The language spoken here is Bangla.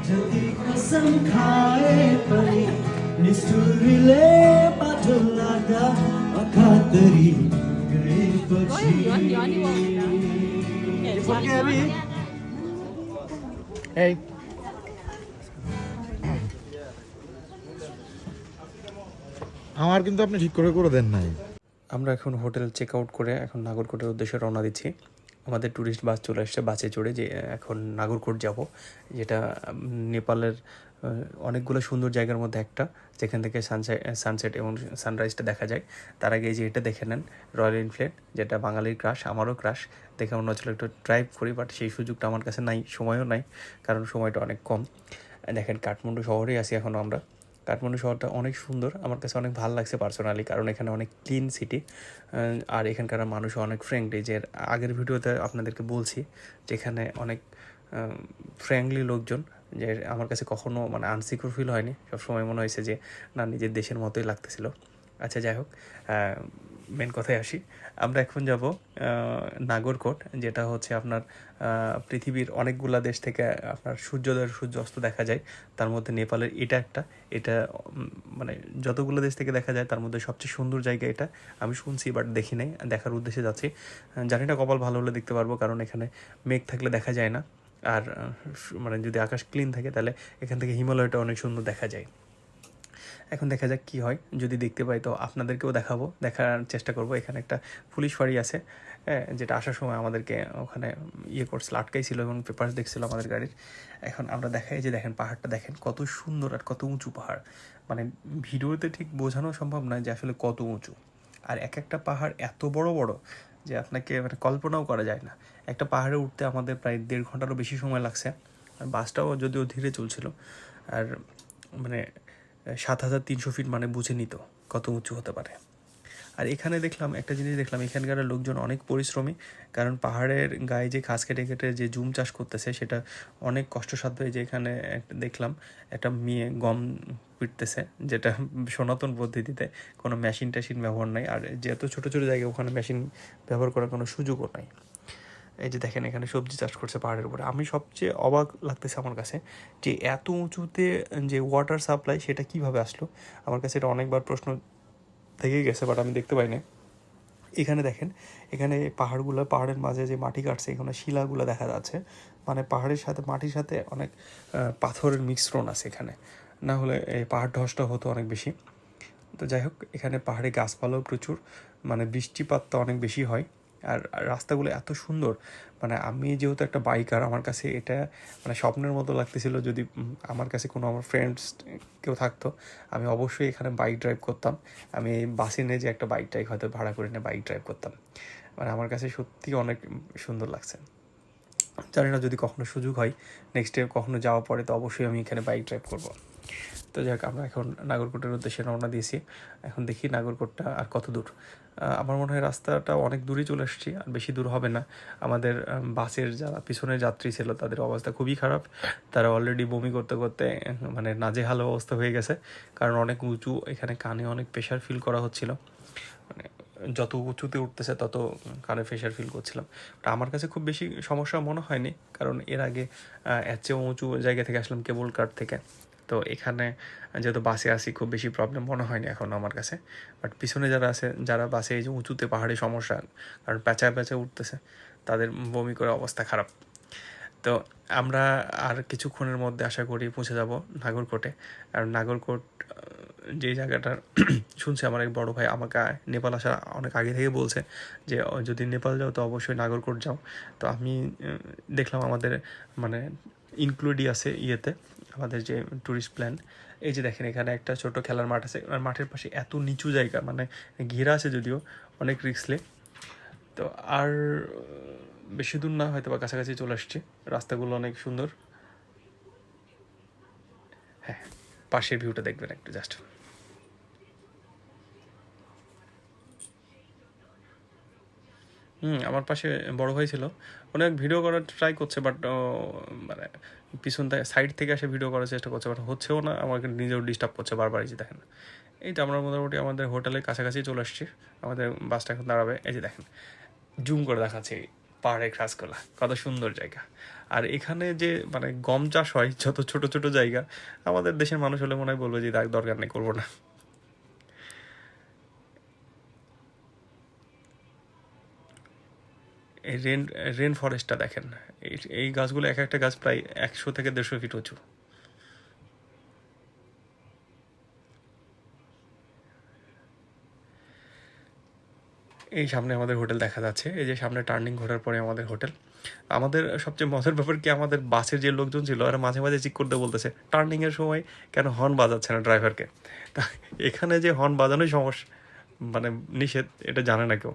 যদি কসম খায় পানি নিষ্ঠুরিলে পাথর লাগা অখাতরি গরে પછી এই আমার কিন্তু আপনি ঠিক করে দেন নাই। আমরা এখন হোটেল চেক আউট করে এখন নাগরকোটের উদ্দেশ্যে রওনা দিচ্ছি। আমাদের ট্যুরিস্ট বাস চলে আসছে, বাসে চড়ে যে এখন নাগরকোট যাব, যেটা নেপালের অনেকগুলো সুন্দর জায়গার মধ্যে একটা, যেখান থেকে সানসেট এবং সানরাইজটা দেখা যায়। তার আগে যে এটা দেখে নেন রয়্যাল এনফিল্ড, যেটা বাঙালির ক্রাশ, আমারও ক্রাশ। দেখে মনে হচ্ছিলো একটু ড্রাইভ করি, বাট সেই সুযোগটা আমার কাছে নাই, সময়ও নাই, কারণ সময়টা অনেক কম। দেখেন কাঠমান্ডু শহরেই আছি এখন আমরা। কাঠমান্ডু শহরটা অনেক সুন্দর, আমার কাছে অনেক ভালো লাগছে পার্সোনালি, কারণ এখানে অনেক ক্লিন সিটি, আর এখানকার মানুষও অনেক ফ্রেন্ডলি। যে আগের ভিডিওতে আপনাদেরকে বলছি যে এখানে অনেক ফ্রেন্ডলি লোকজন, যে আমার কাছে কখনো মানে আনসিকিউর ফিল হয়নি, সবসময় মনে হয়েছে যে না, নিজের দেশের মতোই লাগতেছিল। আচ্ছা যাই হোক, মেন কথায় আসি। আমরা এখন যাব নাগরকোট, যেটা হচ্ছে আপনার পৃথিবীর অনেকগুলা দেশ থেকে আপনার সূর্যোদয় সূর্যাস্ত দেখা যায়। তার মধ্যে নেপালের এটা একটা, এটা মানে যতগুলো দেশ থেকে দেখা যায় তার মধ্যে সবচেয়ে সুন্দর জায়গা এটা। আমি শুনছি বাট দেখি নাই, দেখার উদ্দেশ্যে যাচ্ছি। জানি না কপাল ভালো হলে দেখতে পারবো, কারণ এখানে মেঘ থাকলে দেখা যায় না। আর মানে যদি আকাশ ক্লিন থাকে তাহলে এখান থেকে হিমালয়টা অনেক সুন্দর দেখা যায়। এখন দেখা যাক কী হয়, যদি দেখতে পাই তো আপনাদেরকেও দেখাবো, দেখার চেষ্টা করব। এখানে একটা পুলিশ ফাঁড়ি আছে, যেটা আসার সময় আমাদেরকে ওখানে করছিল, আটকাইছিল এবং পেপারস দেখছিল আমাদের গাড়ির। এখন আমরা দেখাই যে দেখেন পাহাড়টা দেখেন কত সুন্দর আর কত উঁচু পাহাড়, মানে ভিডিওতে ঠিক বোঝানো সম্ভব নয় যে আসলে কত উঁচু। আর এক একটা পাহাড় এত বড় বড় যে আপনাকে মানে কল্পনাও করা যায় না। একটা পাহাড়ে উঠতে আমাদের প্রায় 1.5 ঘন্টারও বেশি সময় লাগছে, আর বাসটাও যদিও ধীরে চলছিল। আর মানে 7,300 ফিট মানে বুঝে নিত কত উঁচু হতে পারে। আর এখানে দেখলাম একটা জিনিস, দেখলাম এখানকার লোকজন অনেক পরিশ্রমী, কারণ পাহাড়ের গায়ে যে ঘাস কেটে কেটে যে জুম চাষ করতেছে সেটা অনেক কষ্টসাধ্য। যে এখানে দেখলাম একটা মেয়ে গম পিটতেছে, যেটা সনাতন পদ্ধতিতে, কোনো মেশিন ট্যাশিন ব্যবহার নাই। আর যেহেতু ছোটো ছোটো জায়গায় ওখানে মেশিন ব্যবহার করার কোনো সুযোগও নাই। এই যে দেখেন এখানে সবজি চাষ করছে পাহাড়ের উপরে। আমি সবচেয়ে অবাক লাগতেছে আমার কাছে যে এত উঁচুতে যে ওয়াটার সাপ্লাই সেটা কিভাবে আসলো। আমার কাছে এটা অনেকবার প্রশ্ন থেকেই গেছে, বাট আমি দেখতে পাই না। এখানে দেখেন, এখানে পাহাড়ের মাঝে যে মাটি কাটছে, এখানে শিলাগুলো দেখা যাচ্ছে, মানে পাহাড়ের সাথে মাটির সাথে অনেক পাথরের মিশ্রণ আছে এখানে, না হলে এই পাহাড় ধসটা হতো অনেক বেশি। তো যাই হোক, এখানে পাহাড়ে গাছপালাও প্রচুর, মানে বৃষ্টিপাতটা অনেক বেশি হয়। আর রাস্তাগুলো এত সুন্দর, মানে আমি যেহেতু একটা বাইকার, আমার কাছে এটা মানে স্বপ্নের মতো লাগতেছিল। যদি আমার কাছে কোনো আমার ফ্রেন্ডস কেউ থাকতো, আমি অবশ্যই এখানে বাইক ড্রাইভ করতাম। আমি এই বাসে নিয়ে যে একটা বাইক ড্রাইভ হয়তো ভাড়া করে নিয়ে বাইক ড্রাইভ করতাম। মানে আমার কাছে সত্যি অনেক সুন্দর লাগছে। জানি না যদি কখনো সুযোগ হয়, নেক্সট ডে কখনো যাওয়া পরে, তো অবশ্যই আমি এখানে বাইক ড্রাইভ করবো। তো যাক, আমরা এখন নাগরকোটের উদ্দেশ্যে রওনা দিয়েছি। এখন দেখি নাগরকোটটা আর কত দূর। আমার মনে হয় রাস্তাটা অনেক দূরে চলে আসছি, আর বেশি দূর হবে না। আমাদের বাসের যারা পিছনের যাত্রী ছিল তাদের অবস্থা খুবই খারাপ, তারা অলরেডি বমি করতে করতে মানে নাজেহাল অবস্থা হয়ে গেছে, কারণ অনেক উঁচু, এখানে কানে অনেক প্রেশার ফিল করা হচ্ছিল। মানে যত উঁচুতে উঠতেছে তত কানে প্রেশার ফিল করছিলাম। আমার কাছে খুব বেশি সমস্যা মনে হয়নি, কারণ এর আগে এর চেয়েও উঁচু জায়গা থেকে আসলাম, কেবল কার থেকে। তো এখানে যেহেতু বাসে আসি, খুব বেশি প্রবলেম মনে হয়নি এখনও আমার কাছে। বাট পিছনে যারা আছে, যারা বাসে এই যে উঁচুতে পাহাড়ি সমস্যা, কারণ প্যাঁচায় প্যাঁচা উঠতেছে, তাদের বমি করে অবস্থা খারাপ। তো আমরা আর কিছুক্ষণের মধ্যে আশা করি পৌঁছে যাব নাগরকোটে। আর নাগরকোট যে জায়গাটার শুনছি, আমার এক বড় ভাই আমাকে নেপাল আসার অনেক আগে থেকে বলছে যে যদি নেপাল যাও তো অবশ্যই নাগরকোট যাও। তো আমি দেখলাম আমাদের মানে ইনক্লুডই আছে ইয়েতে, আমাদের যে ট্যুরিস্ট প্ল্যান। এই যে দেখেন এখানে একটা ছোট খেলার মাঠ আছে, আর মাঠের পাশে এত নিচু জায়গা, মানে ঘেরা আছে যদিও, অনেক রিস্কলে। তো আর বেশি দূর না, হয়তো বা কাছাকাছি চলে আসছে, রাস্তাগুলো অনেক সুন্দর। হ্যাঁ, পাশের ভিউটা দেখবেন একটু জাস্ট। আমার পাশে বড় ভাই ছিল, অনেক ভিডিও করার ট্রাই করছে, বাট মানে পিছন থেকে সাইড থেকে এসে ভিডিও করার চেষ্টা করছে, বাট হচ্ছেও না, আমাকে নিজেও ডিস্টার্ব করছে বারবার। এই যে দেখেন, এই তো আমরা মোটামুটি আমাদের হোটেলের কাছাকাছি চলে আসছি, আমাদের বাসটা এখন দাঁড়াবে। এই যে দেখেন, জুম করে দেখাচ্ছে পাহাড়ের খাসগুলা, কত সুন্দর জায়গা। আর এখানে যে মানে গম চাষ হয় যত ছোট ছোট জায়গা, আমাদের দেশের মানুষ হলে মনে হয় বলবে যে দরকার নেই, করবো না। এই রেন ফরেস্টটা দেখেন, এই গাছগুলো এক একটা গাছ প্রায় 100 থেকে 150 ফিট উঁচু। এই সামনে আমাদের হোটেল দেখা যাচ্ছে, এই যে সামনে টার্নিং ঘোরার পরে আমাদের হোটেল। আমাদের সবচেয়ে মজার ব্যাপার কি, আমাদের বাসের যে লোকজন ছিল ওরা মাঝে মাঝে চেক করতে বলতেছে টার্নিংয়ের সময় কেন হর্ন বাজাচ্ছে না ড্রাইভারকে। তা এখানে যে হর্ন বাজানোই সমস্যা, মানে নিষেধ, এটা জানে না কেউ।